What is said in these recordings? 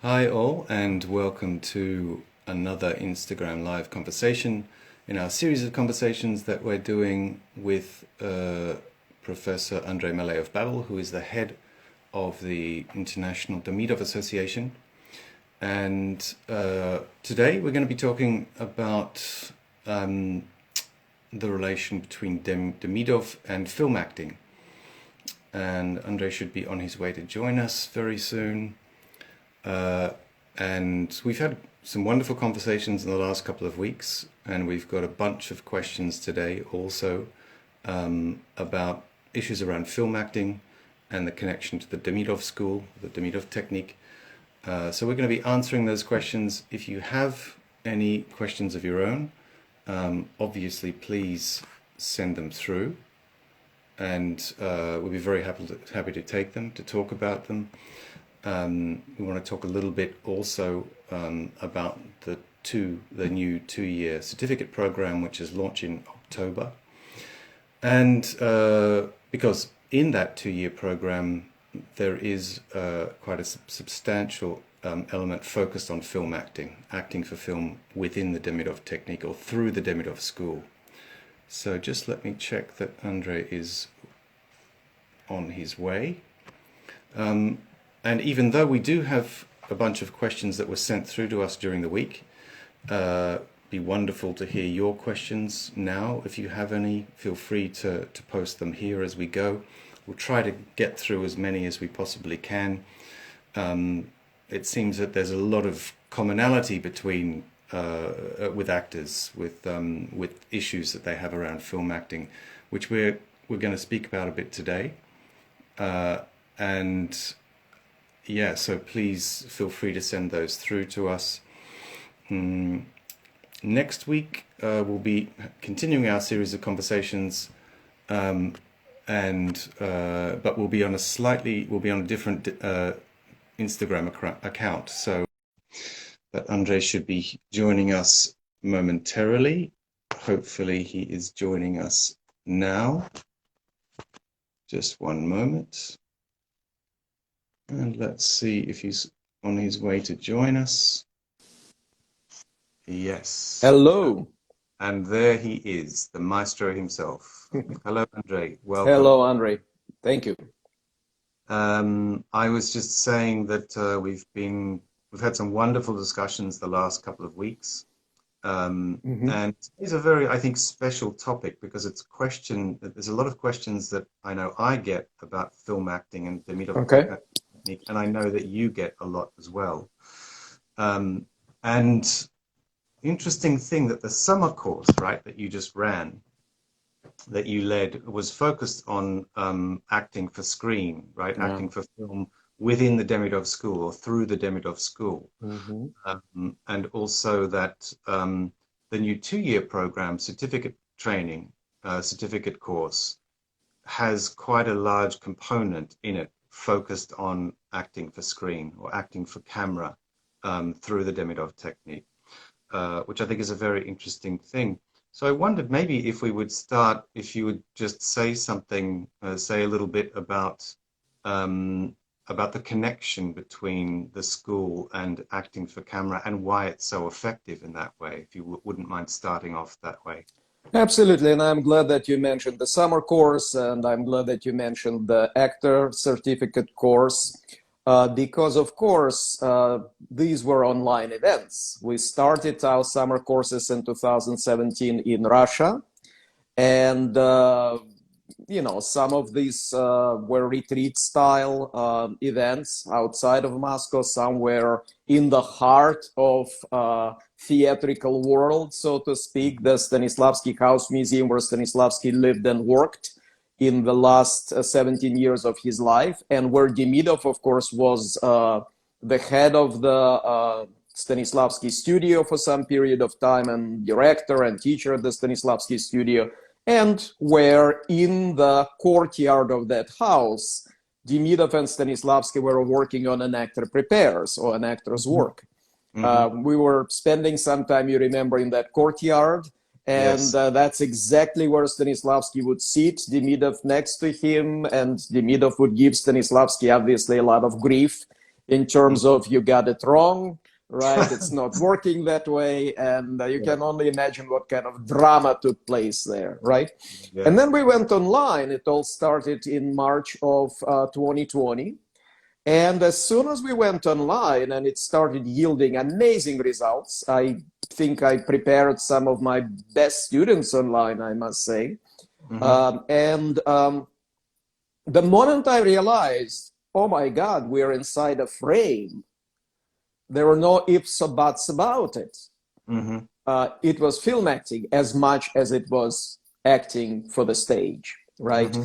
Hi all, and welcome to another Instagram live conversation in our series of conversations that we're doing with Professor Andrei Malay of Babel, who is the head of the International Demidov Association. And today we're going to be talking about the relation between Demidov and film acting. And Andrei should be on his way to join us very soon. And we've had some wonderful conversations in the last couple of weeks, and we've got a bunch of questions today also about issues around film acting and the connection to the Demidov school, the Demidov technique. So we're going to be answering those questions. If you have any questions of your own, obviously please send them through, and we'll be very happy to take them, to talk about them. We want to talk a little bit also about the new two-year certificate program, which is launching in October. And because in that two-year program, there is quite a substantial element focused on film acting for film within the Demidov technique or through the Demidov school. So just let me check that Andrei is on his way. And even though we do have a bunch of questions that were sent through to us during the week, be wonderful to hear your questions now. If you have any, feel free to post them here as we go. We'll try to get through as many as we possibly can. It seems that there's a lot of commonality between with actors, with issues that they have around film acting, which we're going to speak about a bit today. And yeah, so please feel free to send those through to us. Next week, we'll be continuing our series of conversations, but we'll be on a different Instagram account. So, but Andrei should be joining us momentarily. Hopefully, he is joining us now. Just one moment. And let's see if he's on his way to join us. Yes. Hello. And there he is, the maestro himself. Hello, Andrei. Welcome. Hello, Andrei. Thank you. I was just saying that we've had some wonderful discussions the last couple of weeks. And it's a very, I think, special topic because there's a lot of questions that I know I get about film acting and Demidov technique, and I know that you get a lot as well. And interesting thing that the summer course, right, that you just ran, that you led, was focused on acting for screen, right, acting for film within the Demidov school or through the Demidov school. And also that the new two-year program, certificate course, has quite a large component in it focused on acting for screen or acting for camera through the Demidov technique, which I think is a very interesting thing. So I wondered maybe if we would start, if you would just say something, say a little bit about the connection between the school and acting for camera and why it's so effective in that way, if you wouldn't mind starting off that way. Absolutely, and I'm glad that you mentioned the summer course, and I'm glad that you mentioned the actor certificate course, because of course these were online events. We started our summer courses in 2017 in Russia, and some of these were retreat-style events outside of Moscow, somewhere in the heart of theatrical world, so to speak, the Stanislavski House Museum, where Stanislavski lived and worked in the last 17 years of his life, and where Demidov, of course, was the head of the Stanislavski studio for some period of time, and director and teacher at the Stanislavski studio, and where in the courtyard of that house, Demidov and Stanislavski were working on An Actor Prepares, or An Actor's Work. We were spending some time, you remember, in that courtyard, and that's exactly where Stanislavski would sit, Demidov next to him, and Demidov would give Stanislavski obviously a lot of grief in terms of you got it wrong, right? It's not working that way. And you can only imagine what kind of drama took place there, right? Yeah. And then we went online. It all started in March of 2020. And as soon as we went online and it started yielding amazing results, I think I prepared some of my best students online, I must say. The moment I realized, oh my God, we're inside a frame, there were no ifs or buts about it. It was film acting as much as it was acting for the stage, right?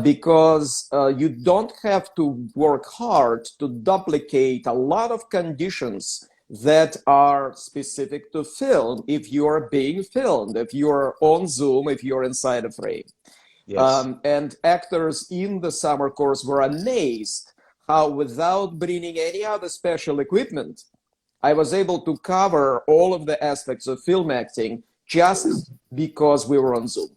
Because you don't have to work hard to duplicate a lot of conditions that are specific to film if you are being filmed, if you're on Zoom, if you're inside a frame. Yes. And actors in the summer course were amazed how, without bringing any other special equipment, I was able to cover all of the aspects of film acting just because we were on Zoom.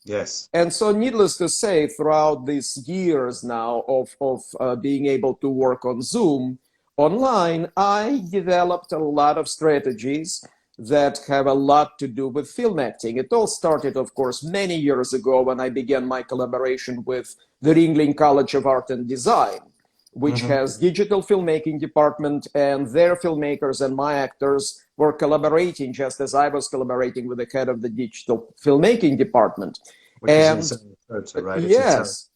Yes. And so, needless to say, throughout these years now of being able to work on Zoom online, I developed a lot of strategies that have a lot to do with film acting. It all started, of course, many years ago when I began my collaboration with the Ringling College of Art and Design, which has digital filmmaking department, and their filmmakers and my actors were collaborating just as I was collaborating with the head of the digital filmmaking department. Which is in Sarasota, right? Yes.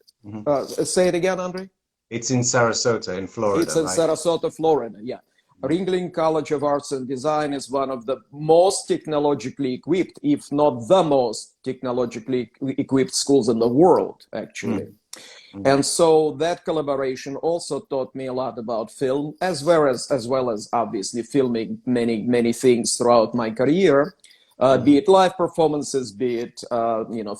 Say it again, Andre. It's in Sarasota, in Florida. It's in Sarasota, Florida, yeah. Ringling College of Arts and Design is one of the most technologically equipped, if not the most technologically equipped schools in the world, actually. And so that collaboration also taught me a lot about film, as well as obviously filming many things throughout my career, be it live performances, be it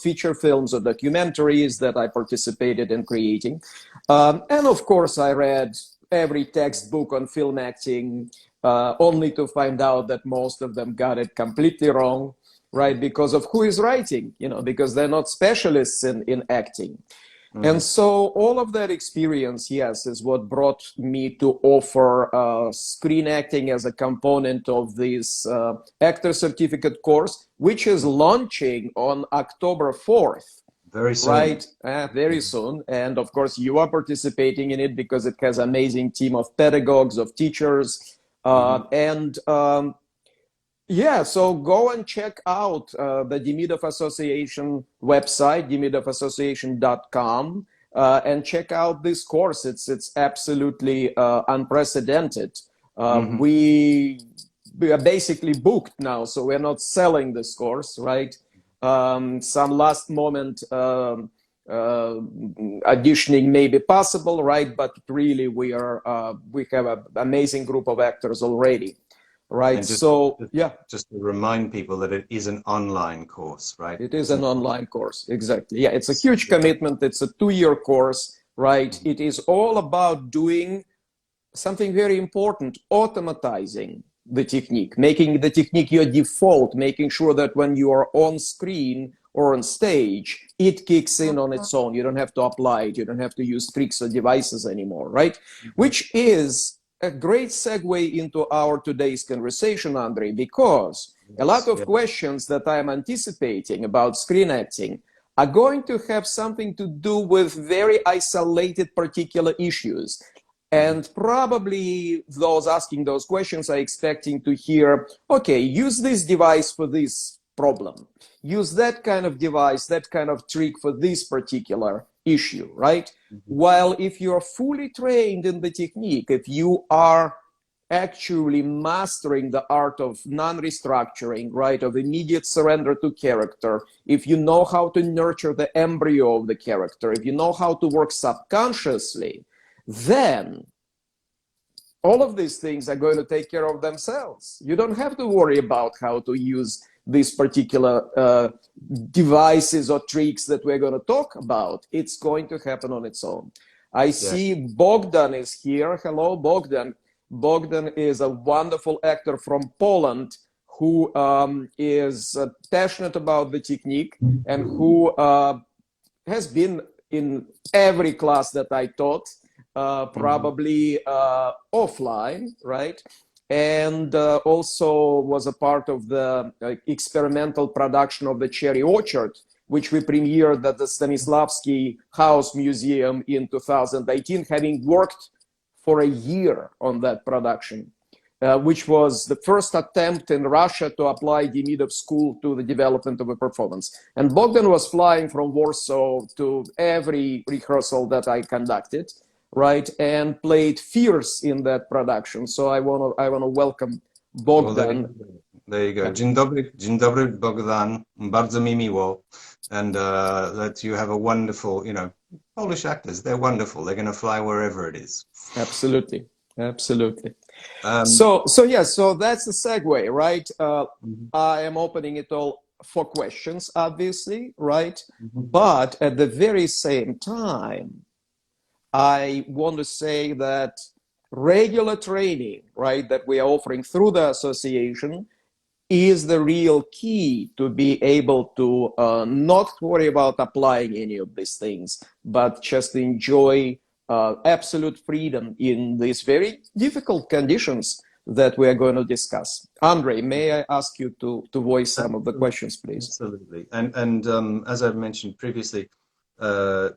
feature films or documentaries that I participated in creating, and of course I read every textbook on film acting, only to find out that most of them got it completely wrong, right? Because of who is writing, because they're not specialists in acting. And so all of that experience, yes, is what brought me to offer screen acting as a component of this actor certificate course, which is launching on October 4th. Very soon. Right, very soon. And of course, you are participating in it because it has an amazing team of pedagogues, of teachers. Yeah, so go and check out the Demidov Association website, demidovassociation.com, and check out this course. It's absolutely unprecedented. We are basically booked now, so we're not selling this course, right? Some last moment auditioning may be possible, right? But really, we have an amazing group of actors already. Right. Just to remind people that it is an online course, right? It is an online course. Exactly. Yeah. It's a huge commitment. It's a 2-year course, right? It is all about doing something very important, automatizing the technique, making the technique your default, making sure that when you are on screen or on stage, it kicks in on its own. You don't have to apply it. You don't have to use tricks or devices anymore, right? Which is a great segue into our today's conversation, Andre, because a lot of questions that I'm anticipating about screen acting are going to have something to do with very isolated particular issues. And probably those asking those questions are expecting to hear, okay, use this device for this problem. Use that kind of device, that kind of trick for this particular issue, right? While if you're fully trained in the technique, if you are actually mastering the art of non-restructuring, right, of immediate surrender to character, if you know how to nurture the embryo of the character, if you know how to work subconsciously, then all of these things are going to take care of themselves. You don't have to worry about how to use these particular devices or tricks that we're going to talk about. It's going to happen on its own. I see Bogdan is here. Hello, Bogdan. Bogdan is a wonderful actor from Poland who is passionate about the technique and who has been in every class that I taught probably offline, right? And also was a part of the experimental production of the Cherry Orchard, which we premiered at the Stanislavski House Museum in 2018, having worked for a year on that production, which was the first attempt in Russia to apply Demidov school to the development of a performance. And Bogdan was flying from Warsaw to every rehearsal that I conducted, right, and played fierce in that production. So I want to welcome Bogdan. Well, there you go. Dzień dobry, Bogdan. Bardzo mi miło. And that you have a wonderful, Polish actors. They're wonderful. They're going to fly wherever it is. Absolutely. Absolutely. So that's the segue, right? I am opening it all for questions, obviously, right? But at the very same time, I want to say that regular training, right, that we are offering through the association is the real key to be able to not worry about applying any of these things, but just enjoy absolute freedom in these very difficult conditions that we are going to discuss. Andrei, may I ask you to voice some of the questions, please? Absolutely. And as I've mentioned previously, a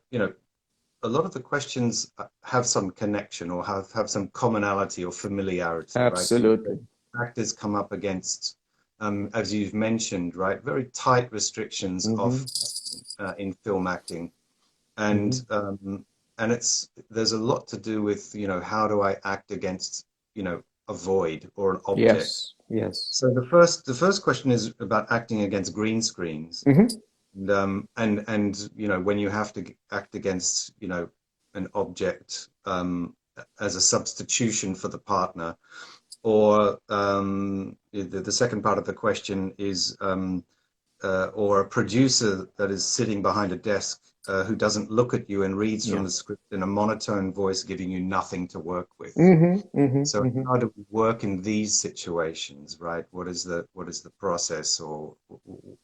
lot of the questions have some connection or have some commonality or familiarity. Absolutely. Right? Actors come up against, as you've mentioned, right, very tight restrictions of in film acting, and there's a lot to do with how do I act against a void or an object. Yes. So the first question is about acting against green screens. And when you have to act against an object as a substitution for the partner, or the second part of the question is or a producer that is sitting behind a desk who doesn't look at you and reads from the script in a monotone voice, giving you nothing to work with. So how do we work in these situations, right? What is the process, or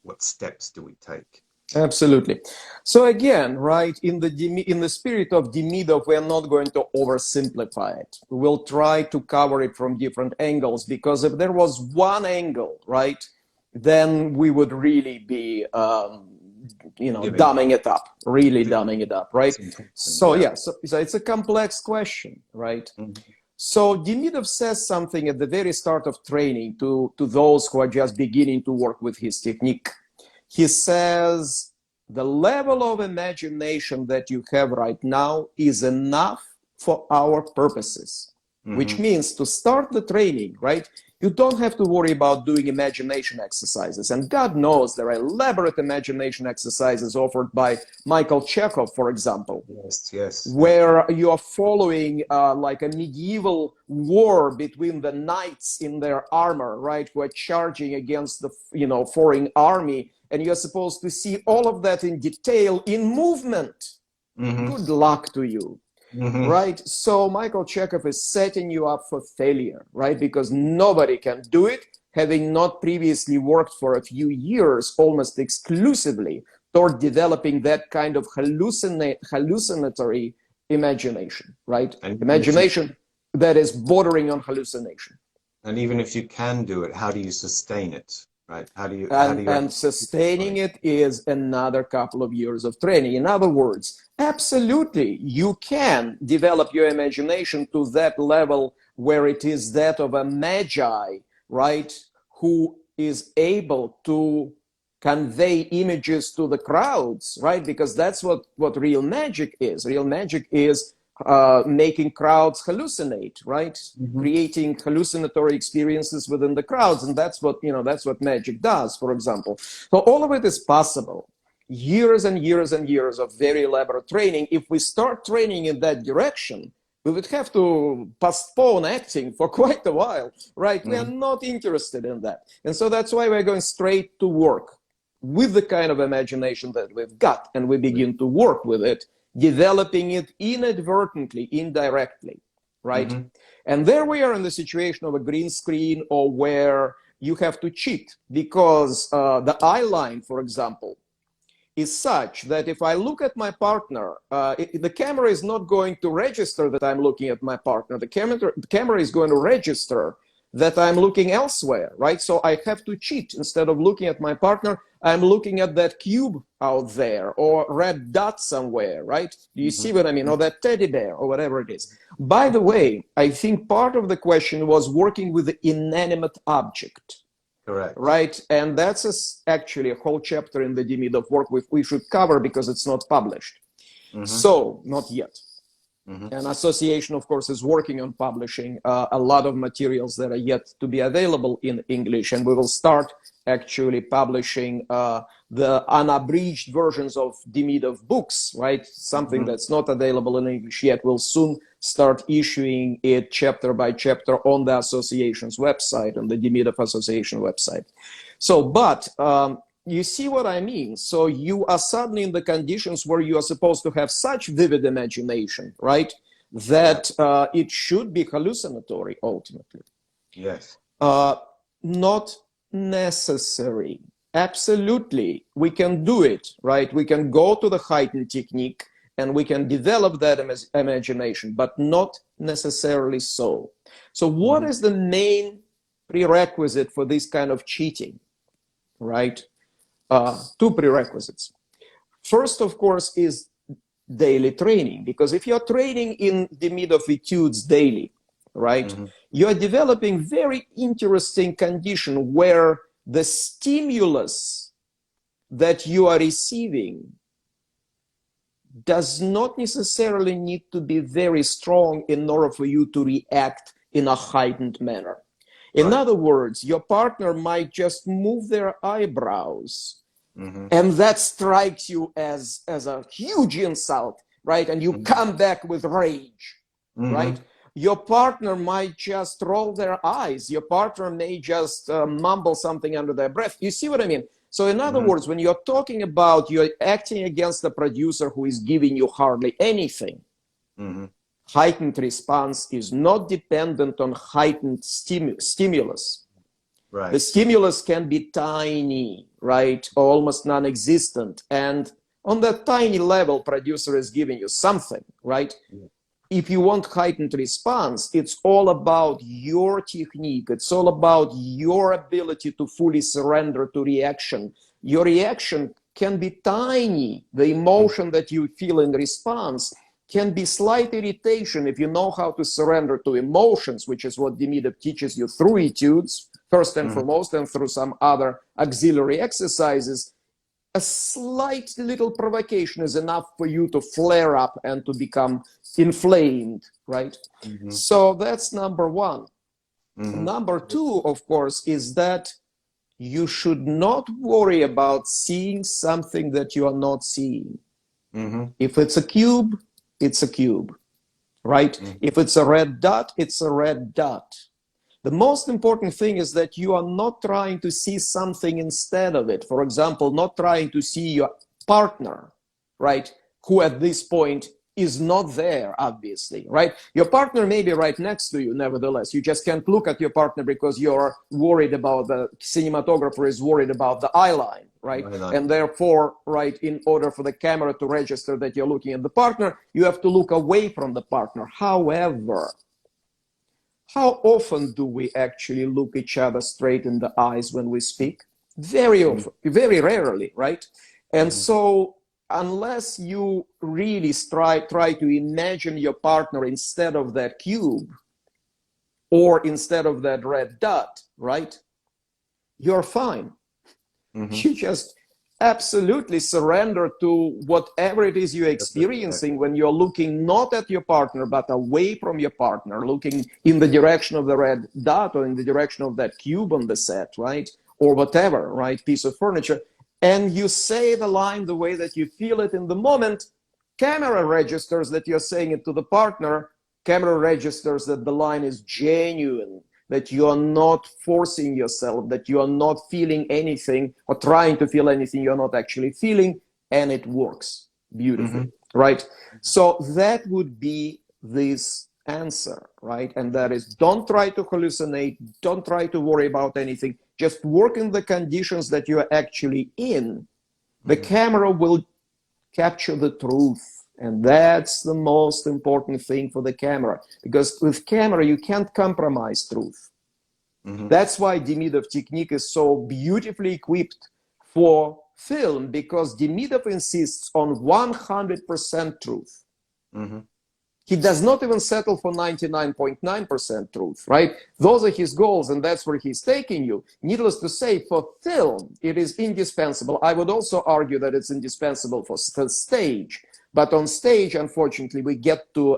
what steps do we take? Absolutely. So again, right, in the spirit of Demidov, we are not going to oversimplify it. We'll try to cover it from different angles, because if there was one angle, right, then we would really be dumbing it up, dumbing it up, right? So it's a complex question, right? So Demidov says something at the very start of training to those who are just beginning to work with his technique. He says, the level of imagination that you have right now is enough for our purposes, which means to start the training, right, you don't have to worry about doing imagination exercises. And God knows there are elaborate imagination exercises offered by Michael Chekhov, for example. Yes. Where you are following like a medieval war between the knights in their armor, right, who are charging against the foreign army, and you're supposed to see all of that in detail in movement. Good luck to you. Right? So Michael Chekhov is setting you up for failure, right? Because nobody can do it, having not previously worked for a few years almost exclusively toward developing that kind of hallucinatory imagination, right? And imagination that is bordering on hallucination. And even if you can do it, how do you sustain it? Right? And sustaining it is another couple of years of training. In other words, absolutely, you can develop your imagination to that level where it is that of a magi, right, who is able to convey images to the crowds, right? Because that's what real magic is. Real magic is making crowds hallucinate, right? Creating hallucinatory experiences within the crowds, and that's what magic does, for example. So all of it is possible. Years and years and years of very elaborate training. If we start training in that direction, we would have to postpone acting for quite a while, right? We are not interested in that, and so that's why we're going straight to work with the kind of imagination that we've got, and we begin to work with it, developing it inadvertently, indirectly, right? And there we are in the situation of a green screen, or where you have to cheat, because the eye line, for example, is such that if I look at my partner, the camera is not going to register that I'm looking at my partner. The camera is going to register that I'm looking elsewhere, right? So I have to cheat. Instead of looking at my partner, I'm looking at that cube out there or red dot somewhere, right? Do you see what I mean? Or that teddy bear or whatever it is. By the way, I think part of the question was working with the inanimate object. Correct. Right, and that's actually a whole chapter in the Demidov work we should cover because it's not published. So, not yet. And association, of course, is working on publishing a lot of materials that are yet to be available in English, and we will start actually publishing the unabridged versions of Demidov books, right? Something that's not available in English yet. We'll soon start issuing it chapter by chapter on the association's website, on the Demidov Association website. So, but you see what I mean? So you are suddenly in the conditions where you are supposed to have such vivid imagination, right? That it should be hallucinatory ultimately. Yes. Not necessary. Absolutely, we can do it, right? We can go to the heightened technique and we can develop that imagination, but not necessarily so. So what is the main prerequisite for this kind of cheating, right? Two prerequisites. First, of course, is daily training, because if you're training in Demidov etudes daily, right, you're developing very interesting condition where the stimulus that you are receiving does not necessarily need to be very strong in order for you to react in a heightened manner. In other words, your partner might just move their eyebrows and that strikes you as a huge insult, right? And you come back with rage, right? Your partner might just roll their eyes. Your partner may just mumble something under their breath. You see what I mean? So in other words, when you're talking about you're acting against a producer who is giving you hardly anything, heightened response is not dependent on heightened stimulus. Right. The stimulus can be tiny, right, or almost non-existent. And on that tiny level, producer is giving you something, right? If you want heightened response, it's all about your technique. It's all about your ability to fully surrender to reaction. Your reaction can be tiny. The emotion that you feel in response can be slight irritation if you know how to surrender to emotions, which is what Demidov teaches you through etudes, first and foremost, and through some other auxiliary exercises. A slight little provocation is enough for you to flare up and to become inflamed, right? So that's number one. Number two, of course, is that you should not worry about seeing something that you are not seeing. If it's a cube, it's a cube, right? If it's a red dot, it's a red dot. The most important thing is that you are not trying to see something instead of it. For example, not trying to see your partner, right? Who at this point is not there, obviously, right? Your partner may be right next to you, nevertheless. You just can't look at your partner because you're worried about the cinematographer is worried about the eye line, right? And therefore, right, in order for the camera to register that you're looking at the partner, you have to look away from the partner. However, how often do we actually look each other straight in the eyes when we speak? Very often, very rarely, right? And so unless you really try to imagine your partner instead of that cube or instead of that red dot, right? You're fine. You just absolutely surrender to whatever it is you're experiencing when you're looking not at your partner, but away from your partner, looking in the direction of the red dot or in the direction of that cube on the set, right? Or whatever, right? Piece of furniture. And you say the line the way that you feel it in the moment. Camera registers that you're saying it to the partner. Camera registers that the line is genuine, that you are not forcing yourself, that you are not feeling anything or trying to feel anything you're not actually feeling, and it works beautifully, right? So that would be this answer, right? And that is, don't try to hallucinate, don't try to worry about anything, just work in the conditions that you're actually in, The camera will capture the truth. And that's the most important thing for the camera, because with camera, you can't compromise truth. That's why Demidov technique is so beautifully equipped for film, because Demidov insists on 100% truth. He does not even settle for 99.9% truth, right? Those are his goals, and that's where he's taking you. Needless to say, for film, it is indispensable. I would also argue that it's indispensable for stage. But on stage, unfortunately, we get to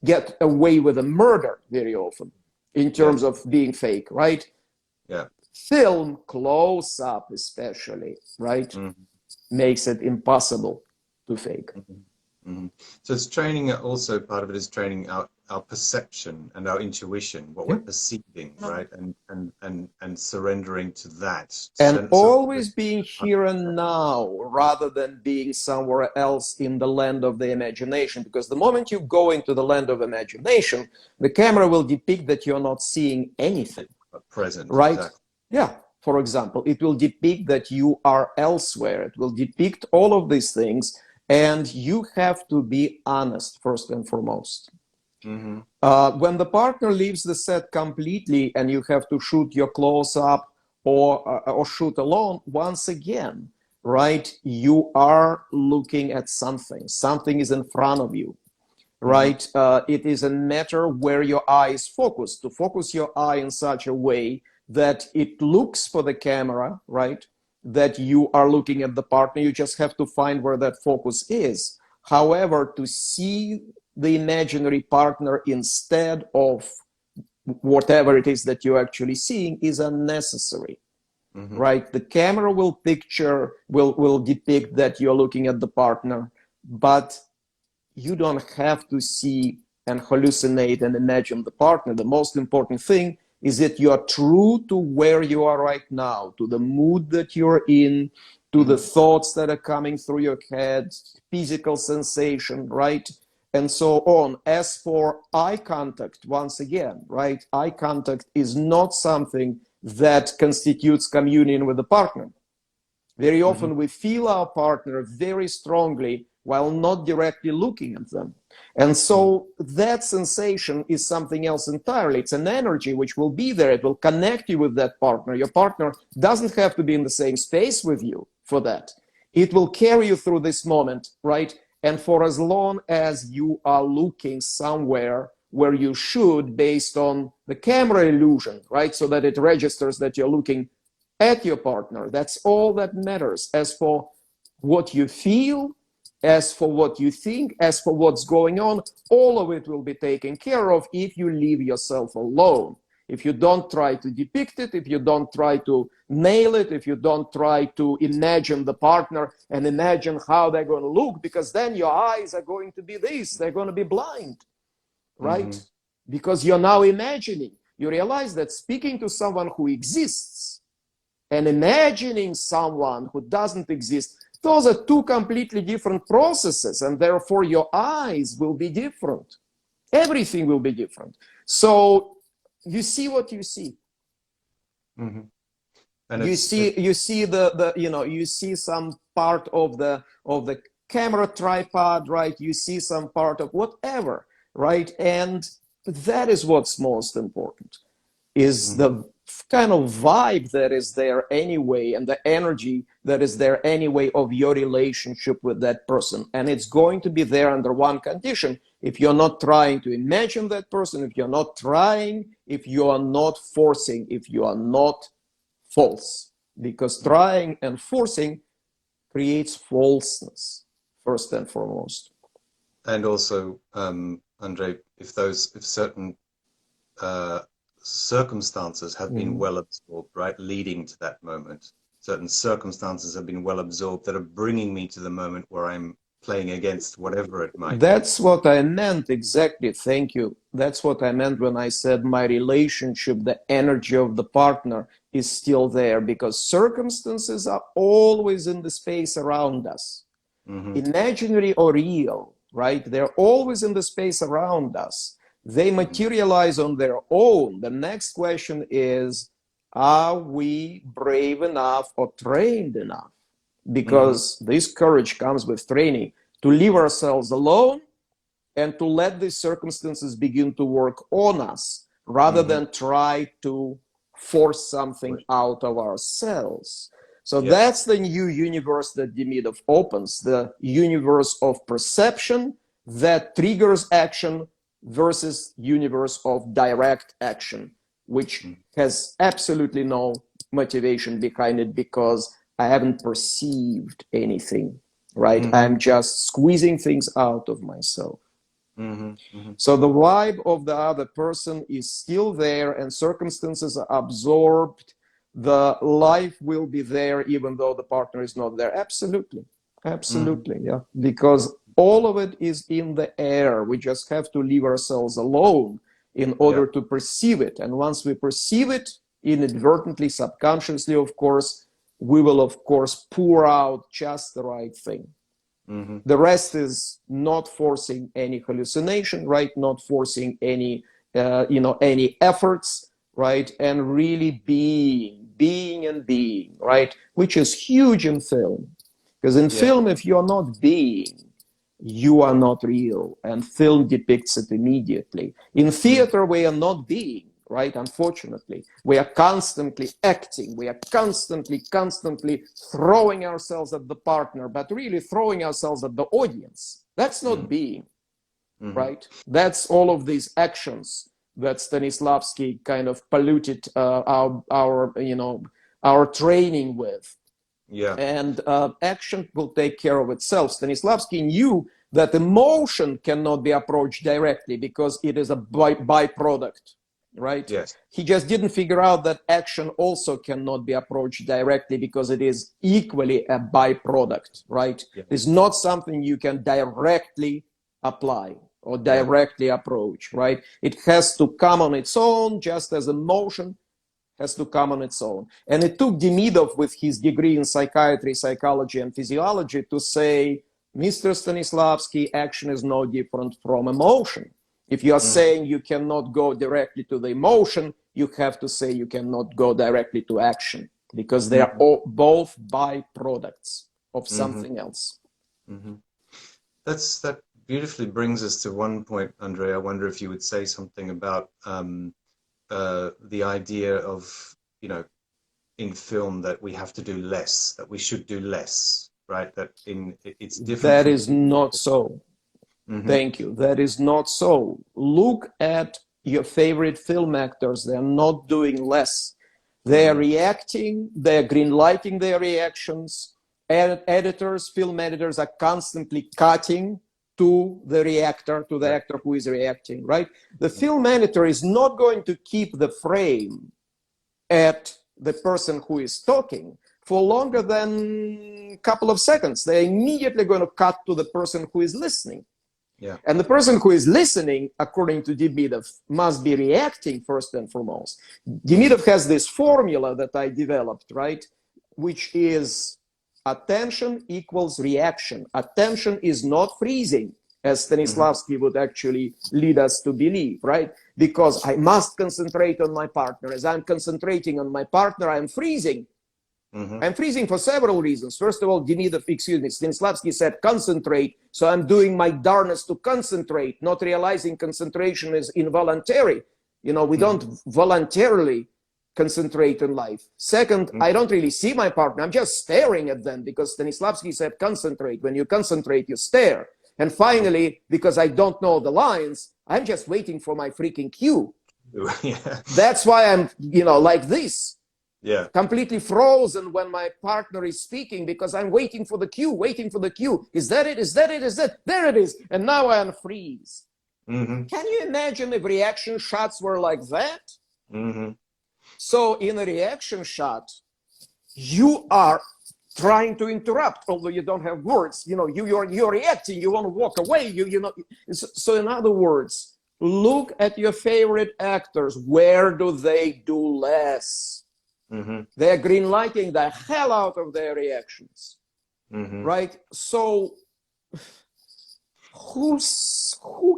get away with a murder very often in terms of being fake, right? Yeah. Film, close up especially, right? Makes it impossible to fake. So it's training, also part of it is training our perception and our intuition, what we're perceiving, right? And surrendering to that. And always being here and now rather than being somewhere else in the land of the imagination. Because the moment you go into the land of imagination, the camera will depict that you're not seeing anything. Present, right? exactly. Yeah. For example, it will depict that you are elsewhere. It will depict all of these things. And you have to be honest, first and foremost. When the partner leaves the set completely and you have to shoot your close-up or shoot alone, once again, right, you are looking at something. Something is in front of you, right? It is a matter where your eye is focused. To focus your eye in such a way that it looks for the camera, right? That you are looking at the partner, you just have to find where that focus is. However, to see the imaginary partner instead of whatever it is that you're actually seeing is unnecessary, right? The camera will depict that you're looking at the partner, but you don't have to see and hallucinate and imagine the partner. The most important thing is that you are true to where you are right now, to the mood that you're in, to the thoughts that are coming through your head, physical sensation, right? And so on. As for eye contact, once again, right? Eye contact is not something that constitutes communion with the partner. Very often we feel our partner very strongly while not directly looking at them. And so that sensation is something else entirely. It's an energy which will be there. It will connect you with that partner. Your partner doesn't have to be in the same space with you for that. It will carry you through this moment, right? And for as long as you are looking somewhere where you should, based on the camera illusion, right? So that it registers that you're looking at your partner. That's all that matters. As for what you feel, as for what you think, as for what's going on, all of it will be taken care of if you leave yourself alone. If you don't try to depict it, if you don't try to nail it, if you don't try to imagine the partner and imagine how they're going to look, because then your eyes are going to be this, they're going to be blind, right? Because you're now imagining. You realize that speaking to someone who exists and imagining someone who doesn't exist, those are two completely different processes, and therefore your eyes will be different. Everything will be different. So you see what you see. And you see you see some part of the camera tripod, right? You see some part of whatever, right? And that is what's most important, is the kind of vibe that is there anyway, and the energy that is there anyway of your relationship with that person. And it's going to be there under one condition: if you're not trying to imagine that person, if you're not trying, if you are not forcing, if you are not false. Because trying and forcing creates falseness, first and foremost. And also, Andrei, if certain circumstances have been well absorbed, right, leading to that moment, certain circumstances have been well absorbed that are bringing me to the moment where I'm playing against whatever it might be. That's what I meant, exactly. Thank you. That's what I meant when I said my relationship, the energy of the partner is still there, because circumstances are always in the space around us, imaginary or real, right? They're always in the space around us. They materialize on their own. The next question is, are we brave enough or trained enough? because this courage comes with training to leave ourselves alone and to let these circumstances begin to work on us rather than try to force something out of ourselves. So that's the new universe that Demidov opens, the universe of perception that triggers action versus universe of direct action, which has absolutely no motivation behind it because I haven't perceived anything, right? I'm just squeezing things out of myself. So the vibe of the other person is still there and circumstances are absorbed. The life will be there even though the partner is not there. Absolutely. Absolutely. Yeah. Because all of it is in the air. We just have to leave ourselves alone in order to perceive it. And once we perceive it inadvertently, subconsciously, of course, we will, of course, pour out just the right thing. The rest is not forcing any hallucination, right? Not forcing any, any efforts, right? And really being, right? Which is huge in film. Because in film, if you're not being, you are not real. And film depicts it immediately. In theater, we are not being, right? Unfortunately, we are constantly acting. We are constantly throwing ourselves at the partner, but really throwing ourselves at the audience. That's not being, right? That's all of these actions that Stanislavski kind of polluted our training with. And action will take care of itself. Stanislavski knew that emotion cannot be approached directly because it is a byproduct, right? He just didn't figure out that action also cannot be approached directly because it is equally a byproduct, right? It's not something you can directly apply or directly approach, right? It has to come on its own, just as emotion has to come on its own. And it took Demidov, with his degree in psychiatry, psychology, and physiology, to say, Mr. Stanislavski, action is no different from emotion. If you are saying you cannot go directly to the emotion, you have to say you cannot go directly to action, because they are both byproducts of something else. That beautifully brings us to one point, Andrei. I wonder if you would say something about the idea of, in film, that we have to do less, that we should do less, right? That it's different. That is not so. Thank you. That is not so. Look at your favorite film actors. They're not doing less. They're reacting. They're green lighting their reactions. Editors, film editors are constantly cutting to the reactor, to the actor who is reacting, right? The film editor is not going to keep the frame at the person who is talking for longer than a couple of seconds. They're immediately going to cut to the person who is listening. And the person who is listening, according to Demidov, must be reacting first and foremost. Demidov has this formula that I developed, right? Which is attention equals reaction. Attention is not freezing, as Stanislavski would actually lead us to believe, right? Because I must concentrate on my partner. As I'm concentrating on my partner, I'm freezing. I'm freezing for several reasons. First of all, Stanislavski said concentrate, so I'm doing my darnest to concentrate, not realizing concentration is involuntary. We don't voluntarily concentrate in life. Second, I don't really see my partner. I'm just staring at them, because Stanislavski said concentrate. When you concentrate, you stare. And finally, because I don't know the lines, I'm just waiting for my freaking cue. That's why I'm, like this. Completely frozen when my partner is speaking, because I'm waiting for the cue, Is that it? Is that it? Is that? There it is. And now I unfreeze. Can you imagine if reaction shots were like that? So in a reaction shot, you are trying to interrupt, although you don't have words. You're reacting. You want to walk away. So in other words, look at your favorite actors. Where do they do less? They're green lighting the hell out of their reactions, right? So who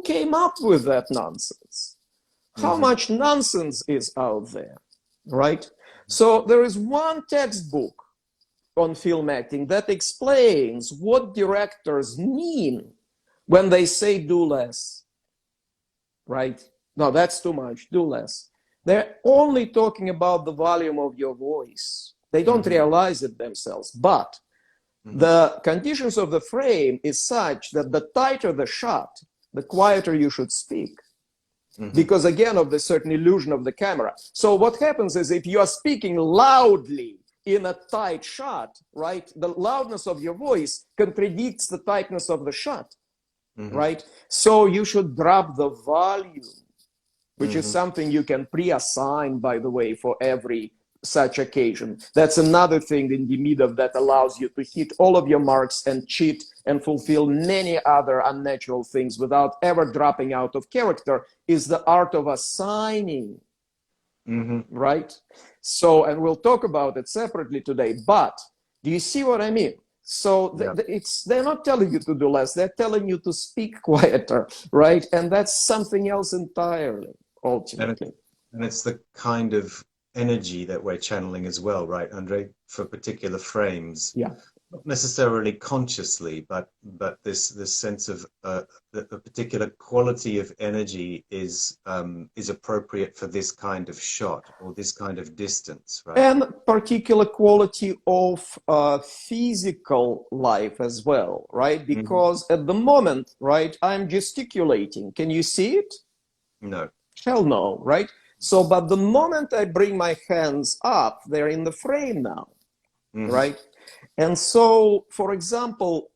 came up with that nonsense? How much nonsense is out there, right? So there is one textbook on film acting that explains what directors mean when they say do less, right? No, that's too much, do less. They're only talking about the volume of your voice. They don't realize it themselves, but the conditions of the frame is such that the tighter the shot, the quieter you should speak. Because again, of the certain illusion of the camera. So what happens is if you are speaking loudly in a tight shot, right, the loudness of your voice contradicts the tightness of the shot, right? So you should drop the volume, which is something you can pre-assign, by the way, for every such occasion. That's another thing in Demidov that allows you to hit all of your marks and cheat and fulfill many other unnatural things without ever dropping out of character, is the art of assigning, right? So, and we'll talk about it separately today, but do you see what I mean? So they're not telling you to do less, they're telling you to speak quieter, right? And that's something else entirely, ultimately. And it's the kind of energy that we're channeling as well, right, Andre, for particular frames. Yeah. Not necessarily consciously, but this sense of that a particular quality of energy is appropriate for this kind of shot or this kind of distance, right? And particular quality of physical life as well, right? Because at the moment, right, I'm gesticulating. Can you see it? No. Hell no, right? So, but the moment I bring my hands up, they're in the frame now, right? And so, for example,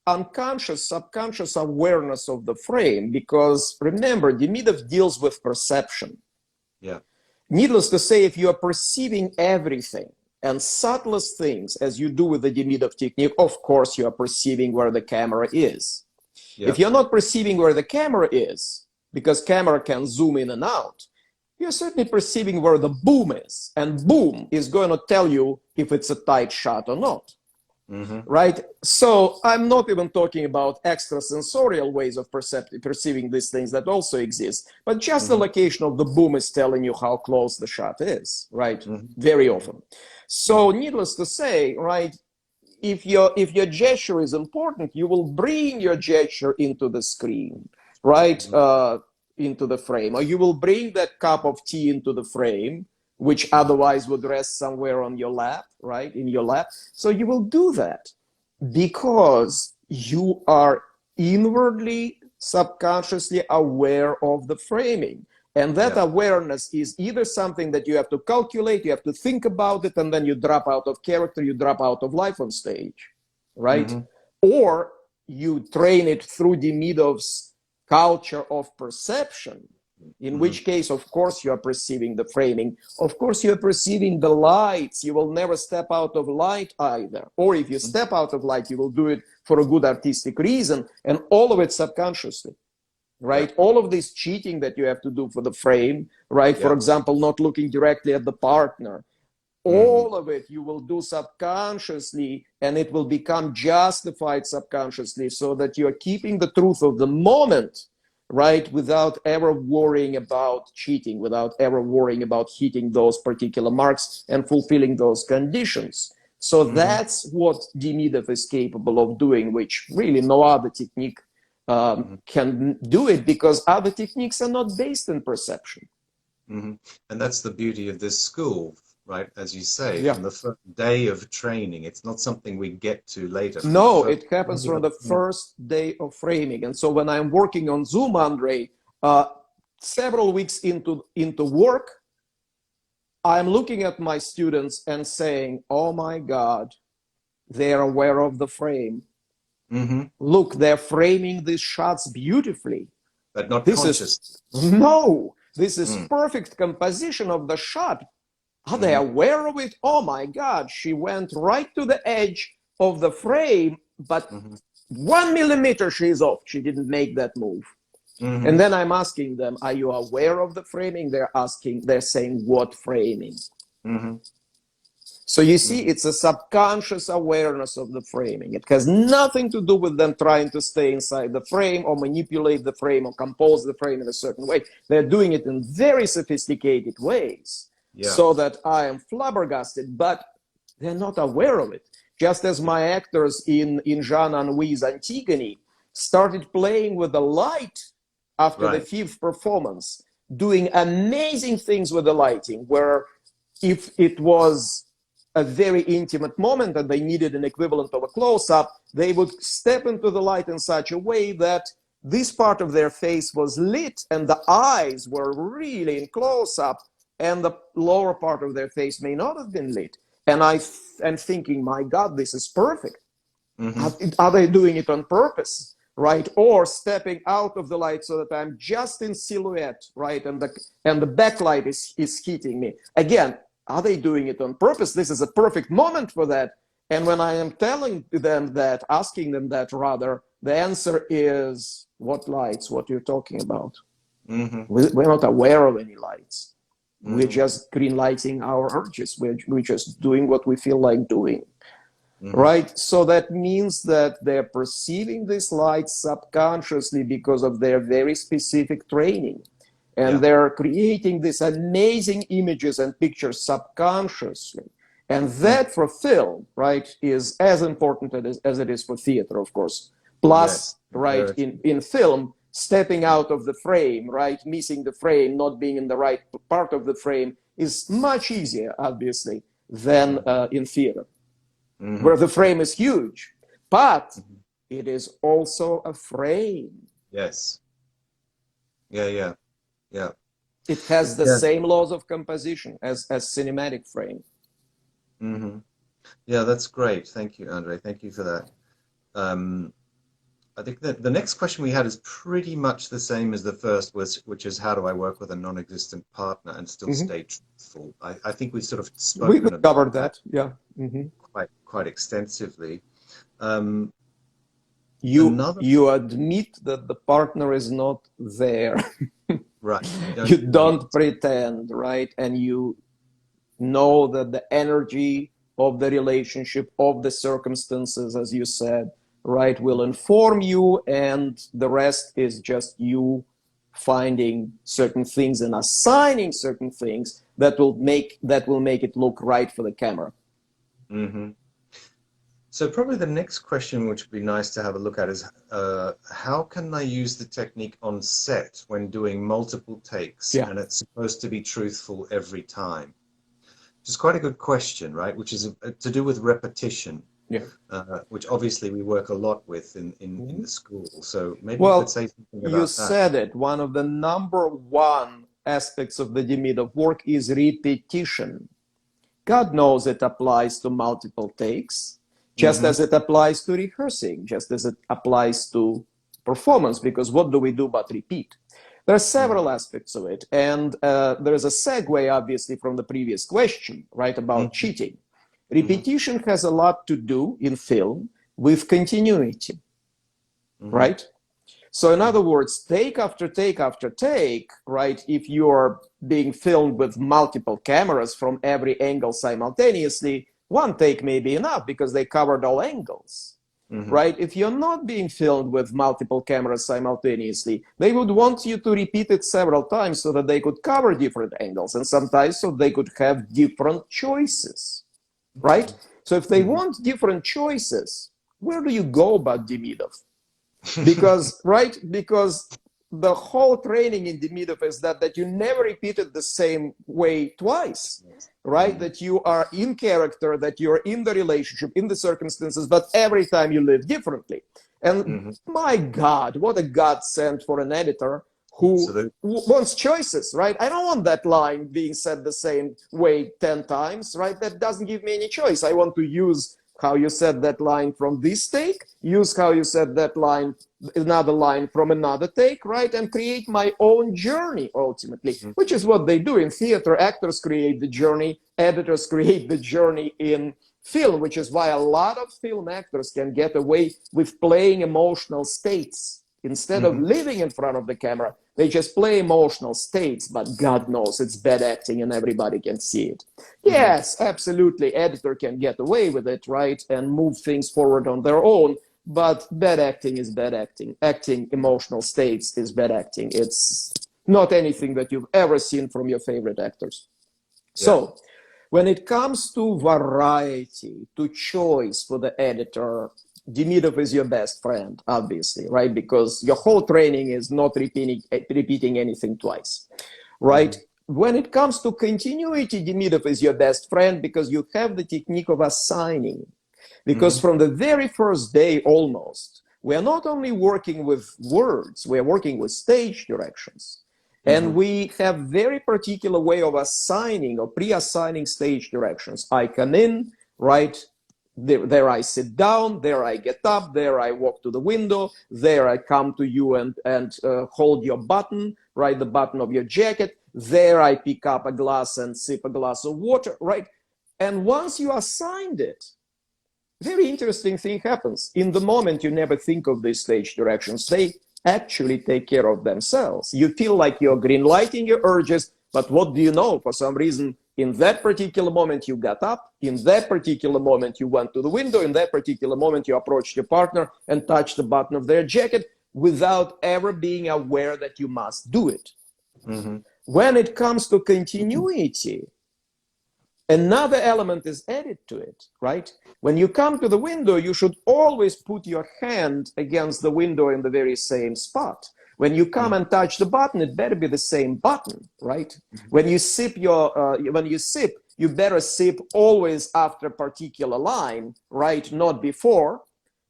unconscious, subconscious awareness of the frame, because remember, Demidov deals with perception. Yeah. Needless to say, if you are perceiving everything and subtlest things, as you do with the Demidov technique, of course, you are perceiving where the camera is. Yeah. If you're not perceiving where the camera is, because camera can zoom in and out, you're certainly perceiving where the boom is, and boom is going to tell you if it's a tight shot or not, right? So I'm not even talking about extrasensorial ways of perceiving these things that also exist, but just the location of the boom is telling you how close the shot is, right? Very often. So needless to say, right, if your gesture is important, you will bring your gesture into the screen, right? Into the frame, or you will bring that cup of tea into the frame, which otherwise would rest somewhere on your lap, right, in your lap. So you will do that because you are inwardly, subconsciously aware of the framing. And that awareness is either something that you have to calculate, you have to think about it, and then you drop out of character, you drop out of life on stage, right? Or you train it through Demidov's culture of perception, in which case, of course, you are perceiving the framing. Of course, you are perceiving the lights. You will never step out of light either. Or if you step out of light, you will do it for a good artistic reason, and all of it subconsciously, right? All of this cheating that you have to do for the frame, right? For example, not looking directly at the partner. All of it you will do subconsciously, and it will become justified subconsciously, so that you are keeping the truth of the moment, right, without ever worrying about cheating, without ever worrying about hitting those particular marks and fulfilling those conditions. So that's what Demidov is capable of doing, which really no other technique can do it, because other techniques are not based in perception. And that's the beauty of this school, right? As you say, from the first day of training, it's not something we get to later. No, it happens from the first day of framing. And so when I'm working on Zoom, Andre, several weeks into work, I'm looking at my students and saying, oh my God, they're aware of the frame. Look, they're framing these shots beautifully. But not conscious. This is perfect composition of the shot. Are they aware of it? Oh my God, she went right to the edge of the frame, but 1 millimeter she's off. She didn't make that move. And then I'm asking them, are you aware of the framing? They're saying, what framing? So you see, it's a subconscious awareness of the framing. It has nothing to do with them trying to stay inside the frame or manipulate the frame or compose the frame in a certain way. They're doing it in very sophisticated ways. So that I am flabbergasted, but they're not aware of it. Just as my actors in Jean Anouilh's Antigone started playing with the light after the fifth performance, doing amazing things with the lighting, where if it was a very intimate moment and they needed an equivalent of a close-up, they would step into the light in such a way that this part of their face was lit and the eyes were really in close-up, and the lower part of their face may not have been lit. And I am thinking, my God, this is perfect. Are they doing it on purpose, right? Or stepping out of the light so that I'm just in silhouette, right? And the backlight is hitting me. Again, are they doing it on purpose? This is a perfect moment for that. And when I am telling them that, asking them that rather, the answer is, what lights? What you're talking about? We're not aware of any lights. We're just green lighting our urges. We're just doing what we feel like doing. Right? So that means that they're perceiving these lights subconsciously because of their very specific training. And they're creating these amazing images and pictures subconsciously. And that for film, right, is as important as it is for theater, of course. Plus, right, in film, stepping out of the frame, right, missing the frame, not being in the right part of the frame is much easier, obviously, than in theater, where the frame is huge. But it is also a frame. Yes. Yeah. It has the same laws of composition as cinematic frame. Yeah, that's great. Thank you, Andrei. Thank you for that. I think that the next question we had is pretty much the same as the first, which is how do I work with a non-existent partner and still stay truthful? I think we've sort of spoken We covered that. Yeah. Quite extensively. You admit that the partner is not there. Right. You don't pretend, right? And you know that the energy of the relationship, of the circumstances, as you said, right, will inform you, and the rest is just you finding certain things and assigning certain things that will make it look right for the camera. So probably the next question, which would be nice to have a look at, is how can I use the technique on set when doing multiple takes and it's supposed to be truthful every time? Which is quite a good question, right? Which is to do with repetition, which obviously we work a lot with in the school. So maybe you could say something about that. You said it. One of the number one aspects of the Demidov work is repetition. God knows it applies to multiple takes, just as it applies to rehearsing, just as it applies to performance, because what do we do but repeat? There are several aspects of it, and there is a segue, obviously, from the previous question, right, about cheating. Repetition has a lot to do in film with continuity, right? So in other words, take after take after take, right, if you are being filmed with multiple cameras from every angle simultaneously, one take may be enough because they covered all angles, right? If you're not being filmed with multiple cameras simultaneously, they would want you to repeat it several times so that they could cover different angles, and sometimes so they could have different choices, right? So if they want different choices, where do you go but Demidov? Because, right, because the whole training in Demidov is that you never repeat it the same way twice, right? That you are in character, that you're in the relationship, in the circumstances, but every time you live differently. And my God, what a godsend for an editor who wants choices, right? I don't want that line being said the same way 10 times, right? That doesn't give me any choice. I want to use how you said that line from this take, use how you said that line, another line from another take, right? And create my own journey, ultimately, which is what they do in theater. Actors create the journey, editors create the journey in film, which is why a lot of film actors can get away with playing emotional states. Instead of living in front of the camera, they just play emotional states, but God knows it's bad acting and everybody can see it. Yes, absolutely, editor can get away with it, right, and move things forward on their own, but bad acting is bad acting. Acting emotional states is bad acting. It's not anything that you've ever seen from your favorite actors. So, When it comes to variety, to choice for the editor, Demidov is your best friend, obviously, right? Because your whole training is not repeating anything twice, right? When it comes to continuity, Demidov is your best friend because you have the technique of assigning. Because from the very first day, almost, we are not only working with words, we are working with stage directions. And we have very particular way of assigning or pre-assigning stage directions. I come in, right? There I sit down, there I get up, there I walk to the window, there I come to you and hold your button, right? The button of your jacket. There I pick up a glass and sip a glass of water, right? And once you assigned it, very interesting thing happens. In the moment, you never think of these stage directions. They actually take care of themselves. You feel like you're green lighting your urges, but what do you know? For some reason, in that particular moment, you got up. In that particular moment, you went to the window. In that particular moment, you approached your partner and touched the button of their jacket without ever being aware that you must do it. When it comes to continuity, another element is added to it, right? When you come to the window, you should always put your hand against the window in the very same spot. When you come and touch the button, it better be the same button, right? When you sip you better sip always after a particular line, right? Not before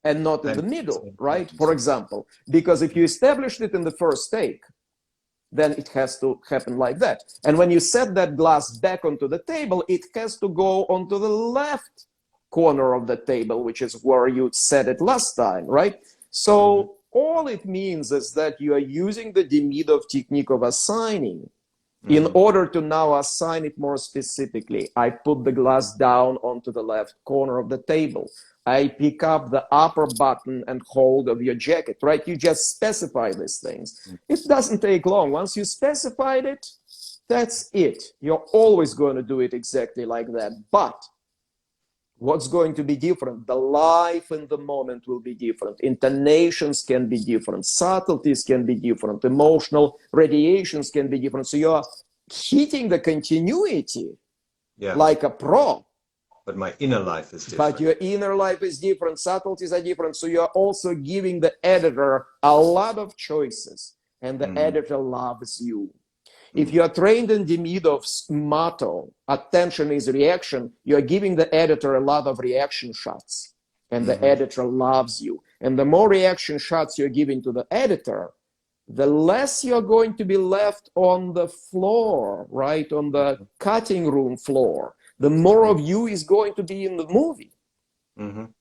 and not in the middle, right? For example, because if you established it in the first take, then it has to happen like that. And when you set that glass back onto the table, it has to go onto the left corner of the table, which is where you set it last time, right? So all it means is that you are using the Demidov technique of assigning in order to now assign it more specifically. I put the glass down onto the left corner of the table. I pick up the upper button and hold of your jacket, right? You just specify these things. It doesn't take long. Once you specified it, that's it. You're always going to do it exactly like that. But what's going to be different? The life in the moment will be different. Intonations can be different. Subtleties can be different. Emotional radiations can be different. So you're hitting the continuity like a pro. But my inner life is different. But your inner life is different. Subtleties are different. So you're also giving the editor a lot of choices. And the editor loves you. If you are trained in Demidov's motto, attention is reaction, you're giving the editor a lot of reaction shots. And the editor loves you. And the more reaction shots you're giving to the editor, the less you're going to be left on the floor, right? On the cutting room floor. The more of you is going to be in the movie,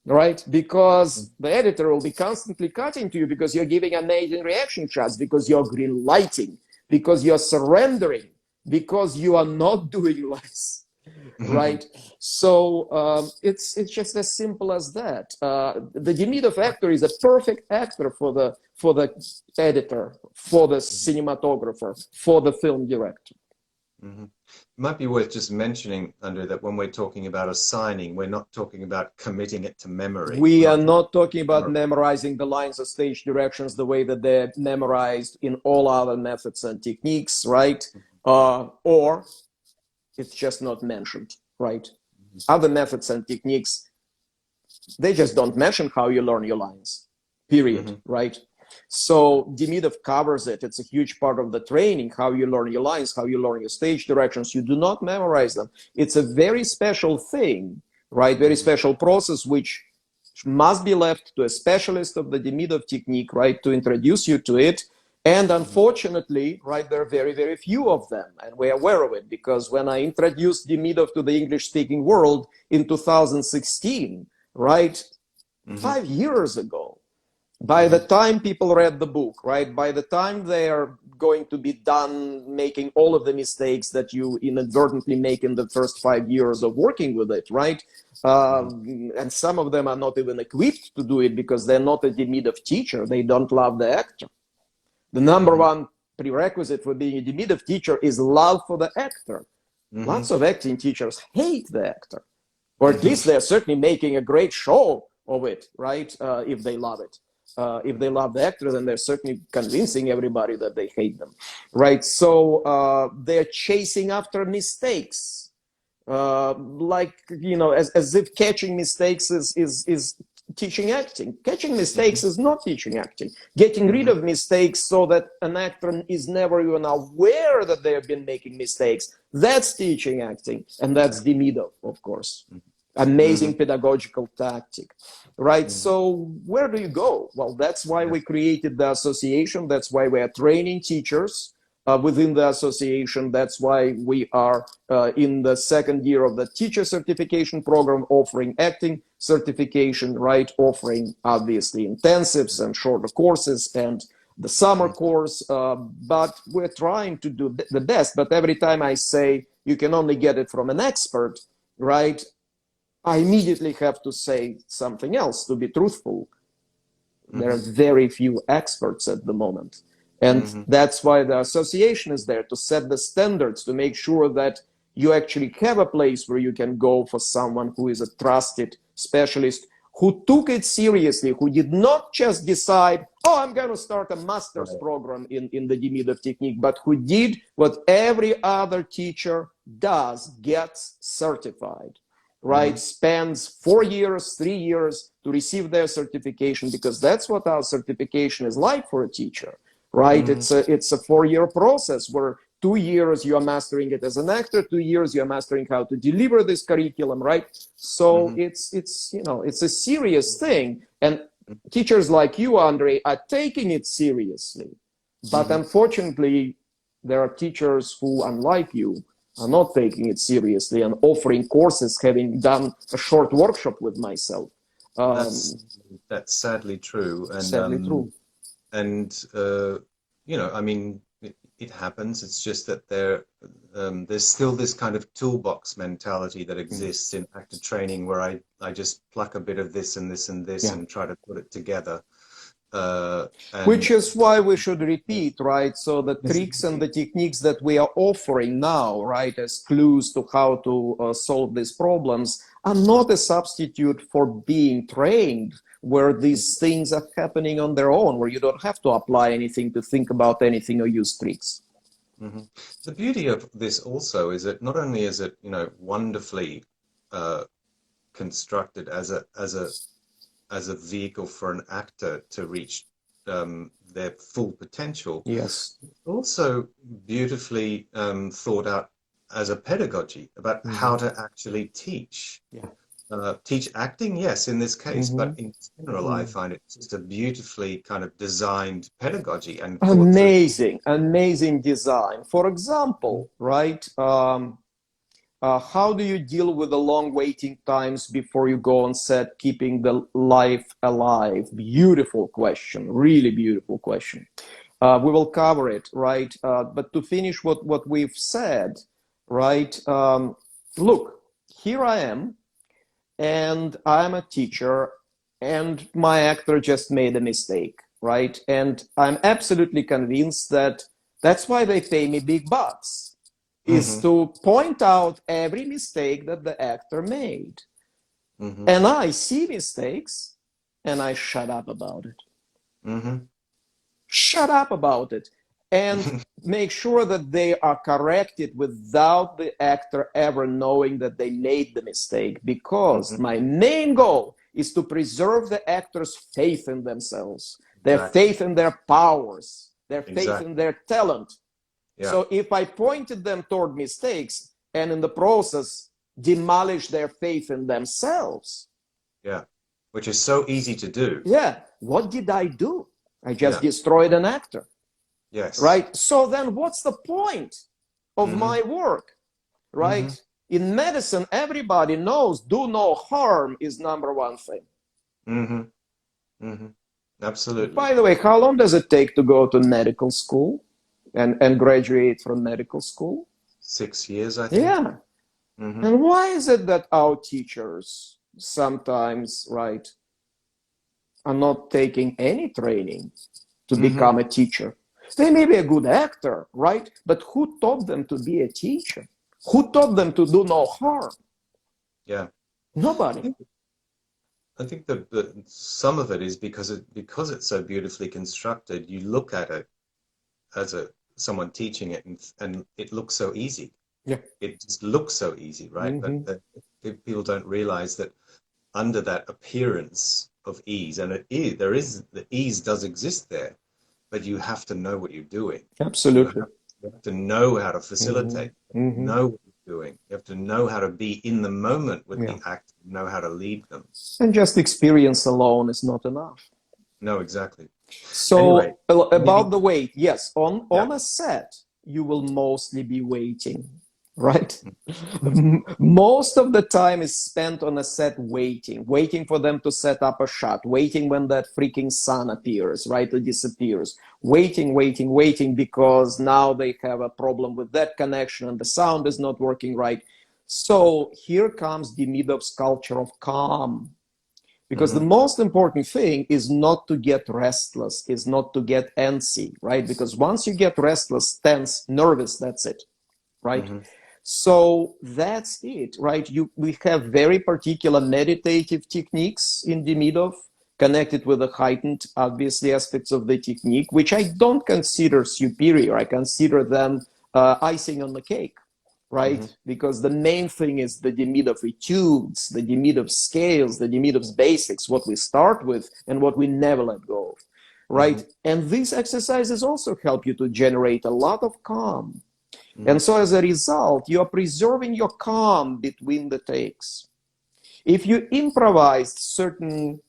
right? Because the editor will be constantly cutting to you because you're giving amazing reaction shots, because you're green lighting, because you're surrendering, because you are not doing less, right? So it's just as simple as that. The Demidov actor is a perfect actor for the editor, for the cinematographer, for the film director. It might be worth just mentioning, Andrei, that when we're talking about assigning, we're not talking about committing it to memory. We are not talking about memorizing the lines of stage directions the way that they're memorized in all other methods and techniques, right? Or it's just not mentioned, right? Other methods and techniques, they just don't mention how you learn your lines, period, right? So Demidov covers it. It's a huge part of the training, how you learn your lines, how you learn your stage directions. You do not memorize them. It's a very special thing, right? Very special process, which must be left to a specialist of the Demidov technique, right, to introduce you to it. And unfortunately, right, there are very, very few of them. And we're aware of it because when I introduced Demidov to the English-speaking world in 2016, right, 5 years ago, by the time people read the book, right, by the time they are going to be done making all of the mistakes that you inadvertently make in the first 5 years of working with it, right, and some of them are not even equipped to do it because they're not a Demidov teacher. They don't love the actor. The number one prerequisite for being a Demidov teacher is love for the actor. Lots of acting teachers hate the actor, or at least they're certainly making a great show of it, right, if they love it. If they love the actor, then they're certainly convincing everybody that they hate them, right? So they're chasing after mistakes. like, as if catching mistakes is teaching acting. Catching mistakes is not teaching acting. Getting rid of mistakes so that an actor is never even aware that they have been making mistakes, that's teaching acting. And that's Demidov, of course. Amazing pedagogical tactic, right? So where do you go? Well, that's why we created the association. That's why we are training teachers within the association. That's why we are in the second year of the teacher certification program, offering acting certification, right? Offering obviously intensives and shorter courses and the summer course, but we're trying to do the best. But every time I say you can only get it from an expert, right, I immediately have to say something else to be truthful. There are very few experts at the moment. And that's why the association is there, to set the standards, to make sure that you actually have a place where you can go for someone who is a trusted specialist, who took it seriously, who did not just decide, oh, I'm going to start a master's program in the Demidov technique, but who did what every other teacher does, gets certified. Right, spends 4 years, 3 years to receive their certification, because that's what our certification is like for a teacher, right? It's a 4-year process where 2 years you are mastering it as an actor, 2 years you are mastering how to deliver this curriculum, right? So it's a serious thing, and teachers like you, Andrei, are taking it seriously. But unfortunately, there are teachers who, unlike you, are not taking it seriously and offering courses, having done a short workshop with myself. That's sadly true. And, sadly true. And, I mean, it happens. It's just that there's still this kind of toolbox mentality that exists in actor training, where I just pluck a bit of this and this and this and try to put it together. Which is why we should repeat, right? So the tricks and the techniques that we are offering now, right, as clues to how to solve these problems, are not a substitute for being trained, where these things are happening on their own, where you don't have to apply anything, to think about anything, or use tricks. The beauty of this also is that not only is it, wonderfully constructed as a vehicle for an actor to reach their full potential. Yes. Also beautifully thought out as a pedagogy about how to actually teach. Teach acting, yes, in this case, but in general, I find it just a beautifully kind of designed pedagogy and amazing design. For example, right? How do you deal with the long waiting times before you go on set, keeping the life alive? Beautiful question, really beautiful question. We will cover it, right? But to finish what we've said, right? Look, here I am, and I'm a teacher, and my actor just made a mistake, right? And I'm absolutely convinced that that's why they pay me big bucks, is to point out every mistake that the actor made. And I see mistakes, and I shut up about it. Shut up about it. And make sure that they are corrected without the actor ever knowing that they made the mistake. Because my main goal is to preserve the actor's faith in themselves, their faith in their powers, their faith in their talent. So if I pointed them toward mistakes and in the process demolish their faith in themselves. Which is so easy to do. What did I do? I just destroyed an actor. Right? So then what's the point of my work? Right? In medicine, everybody knows do no harm is #1 thing. Absolutely. By the way, how long does it take to go to medical school and graduate from medical school? 6 years, I think. And why is it that our teachers sometimes, right, are not taking any training to become a teacher? They may be a good actor, right? But who taught them to be a teacher? Who taught them to do no harm? Nobody. I think that some of it is because it's so beautifully constructed. You look at it as someone teaching it, and it looks so easy. Yeah. It just looks so easy, right? But people don't realize that under that appearance of ease, and there is the ease does exist there, but you have to know what you're doing. You Absolutely. have, you have to know how to Hmm. facilitate, Hmm. know what you're doing. You have to know how to be in the moment with Yeah. the act, know how to lead them. And just experience alone is not enough. No, exactly. Anyway, So about maybe, the wait, yes, yeah. on a set, you will mostly be waiting, right? Most of the time is spent on a set waiting, waiting for them to set up a shot, waiting when that freaking sun appears, right? It disappears, waiting, waiting, waiting, because now they have a problem with that connection and the sound is not working right. So here comes Demidov's culture of calm, because the Hmm. most important thing is not to get restless, is not to get antsy, right? Because once you get restless, tense, nervous, that's it, right? Hmm. So that's it, right? We have very particular meditative techniques in Demidov, connected with the heightened, obviously, aspects of the technique, which I don't consider superior. I consider them icing on the cake, Hmm. right? Because the main thing is the Demidov etudes, the Demidov scales, the Demidov's basics, what we start with and what we never let go of, Hmm. right? And these exercises also help you to generate a lot of calm. Hmm. And so as a result, you are preserving your calm between the takes. If you improvised certain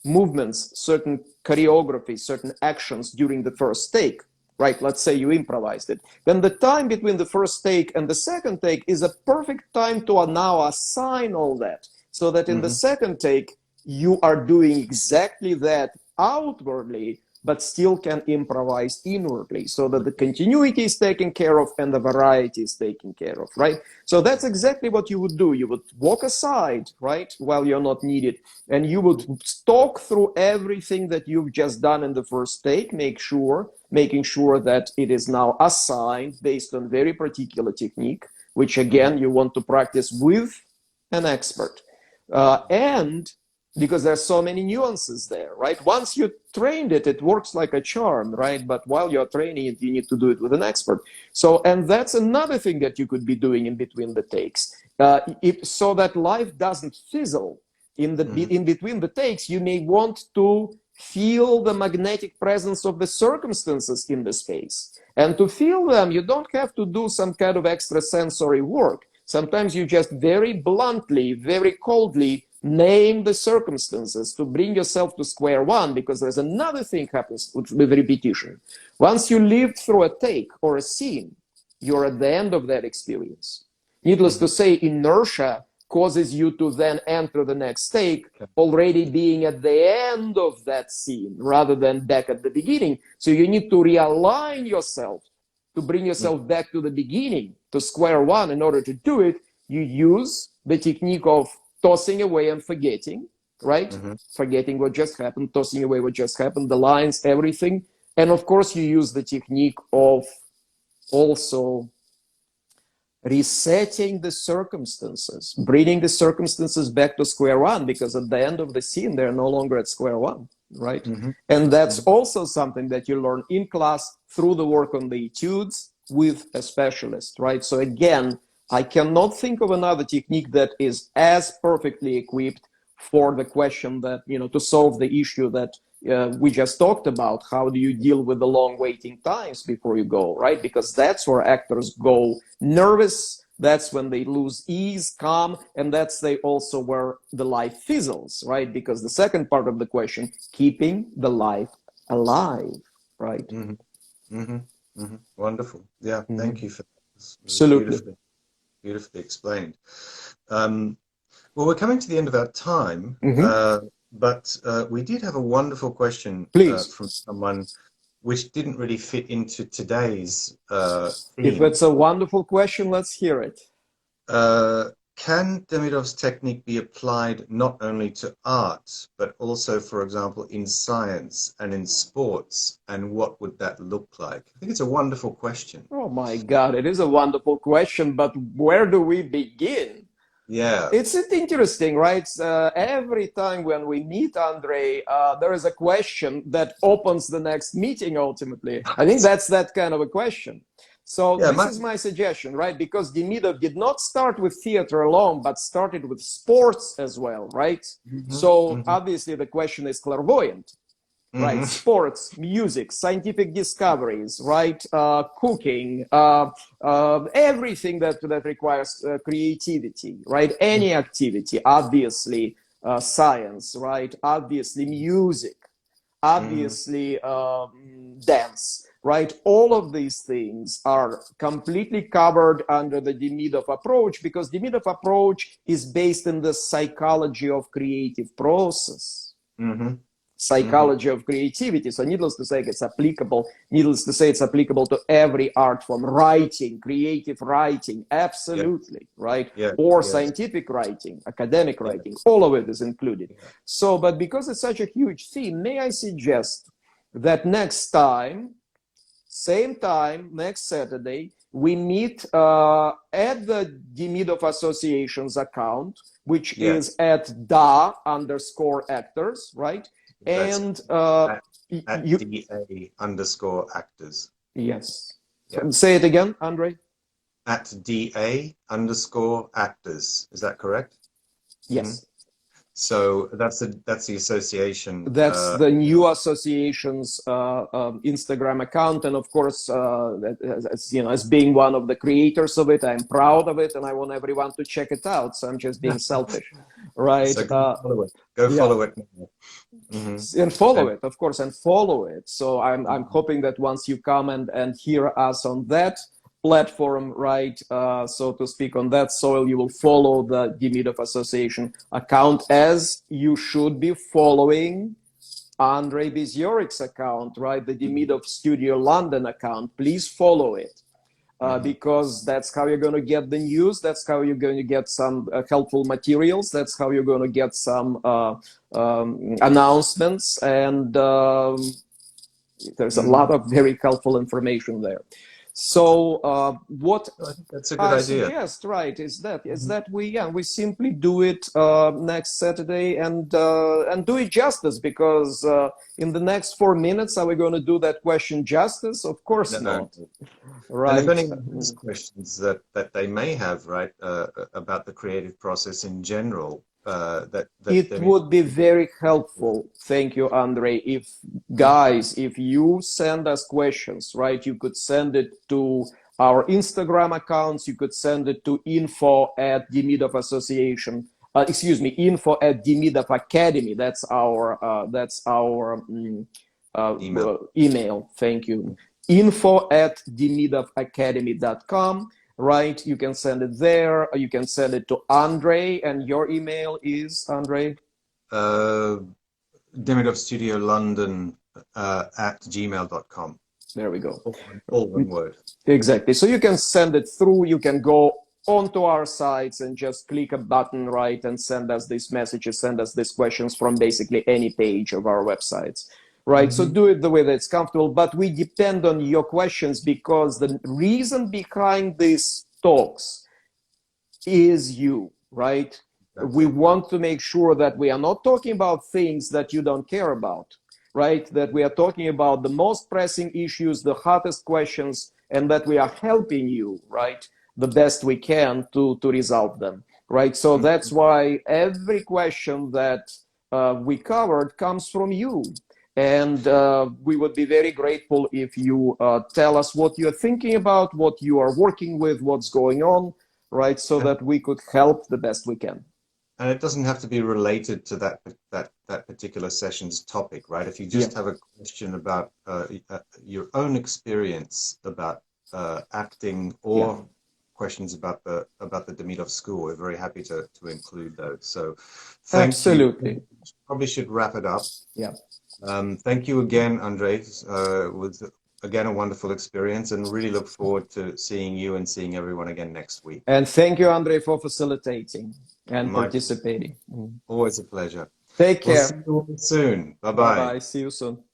movements, certain choreography, certain actions during the first take, right? Let's say you improvised it. Then the time between the first take and the second take is a perfect time to now assign all that, so that in the Hmm. second take, you are doing exactly that outwardly, but still can improvise inwardly, so that the continuity is taken care of and the variety is taken care of, right? So that's exactly what you would do. You would walk aside, right, while you're not needed, and you would talk through everything that you've just done in the first take, making sure that it is now assigned based on very particular technique, which Hmm. again you want to practice with an expert. And because there's so many nuances there, right? Once you trained it, it works like a charm, right? But while you're training it, you need to do it with an expert. So, and that's another thing that you could be doing in between the takes, so that life doesn't fizzle Hmm. in between the takes. You may want to feel the magnetic presence of the circumstances in the space, and to feel them, you don't have to do some kind of extrasensory work. Sometimes you just very bluntly, very coldly name the circumstances to bring yourself to square one, because there's another thing happens with repetition. Once you lived through a take or a scene, you're at the end of that experience. Needless Hmm. to say, inertia causes you to then enter the next take Okay. already being at the end of that scene rather than back at the beginning. So you need to realign yourself to bring yourself back to the beginning, to square one. In order to do it, you use the technique of tossing away and forgetting, right? Hmm. Forgetting what just happened, tossing away what just happened, the lines, everything. And of course, you use the technique of also resetting the circumstances, bringing the circumstances back to square one, because at the end of the scene, they're no longer at square one, right? Hmm. And that's Hmm. also something that you learn in class through the work on the etudes with a specialist, right? So again, I cannot think of another technique that is as perfectly equipped for the question that, to solve the issue that we just talked about. How do you deal with the long waiting times before you go, right? Because that's where actors go nervous. That's when they lose ease, calm, and that's they also where the life fizzles, right? Because the second part of the question, keeping the life alive, right? Hmm. Hmm. Hmm. Wonderful. Yeah, thank Mm-hmm. you for that. It was Absolutely. beautifully explained. Um, well, we're coming to the end of our time, Mm-hmm. but we did have a wonderful question Please, from someone which didn't really fit into today's if theme. it's a wonderful question, let's hear it. Uh, can Demidov's technique be applied not only to art, but also, for example, in science and in sports? And what would that look like? I think it's a wonderful question. Oh my God, it is a wonderful question, but where do we begin? Yeah. It's interesting, right? Every time when we meet Andre, there is a question that opens the next meeting ultimately. I think that's that kind of a question. So Yeah, this is my suggestion, right? Because Demidov did not start with theater alone, but started with sports as well, right? So obviously the question is clairvoyant, right? Sports, music, scientific discoveries, right? Cooking, everything that requires creativity, right? Any activity, obviously science, right? Obviously music, obviously dance, right? All of these things are completely covered under the Demidov approach, because Demidov approach is based in the psychology of creative process. Psychology of creativity. So needless to say, it's applicable. Needless to say, it's applicable to every art form. Writing, creative writing, absolutely, right? Or scientific writing, academic writing, all of it is included. So, but because it's such a huge theme, may I suggest that next time, same time, next Saturday, we meet at the Demidov Association's account, which is at da_actors, right? And at DA_actors. Yes. So say it again, Andre. At DA_actors. Is that correct? Yes. So that's the association. That's the new association's Instagram account, and of course, as you know, as being one of the creators of it, I'm proud of it, and I want everyone to check it out. So I'm just being selfish, right? So go follow it. Go follow it. And follow it, of course, and follow it. So I'm hoping that once you come and hear us on that platform, right, so to speak, on that soil, you will follow the Demidov Association account, as you should be following Andrei Bizyorik's account, right, the Demidov Studio London account. Please follow it, because that's how you're going to get the news, that's how you're going to get some helpful materials, that's how you're going to get some announcements, and there's a lot of very helpful information there. So what that's a good idea. Suggest, right, is that we simply do it next Saturday and do it justice, because in the next 4 minutes, are we going to do that question justice? Of course not. Right. And if anyone has questions that they may have, right, about the creative process in general, it would be very helpful. Thank you, Andre. If you send us questions, right, you could send it to our Instagram accounts. You could send it to info@Demidov Association. info@Demidov Academy. That's our email. Thank you. info@demidovacademy.com. Right, you can send it there. You can send it to Andre, and your email is, Andre? Demidov Studio London @gmail.com. There we go. All one word. Exactly. So you can send it through. You can go onto our sites and just click a button, right, and send us these messages, send us these questions from basically any page of our websites. Right, so do it the way that's comfortable, but we depend on your questions, because the reason behind these talks is you, right? We want to make sure that we are not talking about things that you don't care about, right? That we are talking about the most pressing issues, the hottest questions, and that we are helping you, right, the best we can to resolve them, right? So that's why every question that we covered comes from you. And we would be very grateful if you tell us what you're thinking about, what you are working with, what's going on, right? So that we could help the best we can. And it doesn't have to be related to that particular session's topic, right? If you just have a question about your own experience about acting, or questions about the Demidov School, we're very happy to include those. So thank you. Probably should wrap it up. Yeah. Thank you again, Andre. It was again a wonderful experience, and really look forward to seeing you and seeing everyone again next week. And thank you, Andre, for facilitating and participating. Always a pleasure. Take care. We'll see you soon. Bye-bye. Bye-bye. See you soon.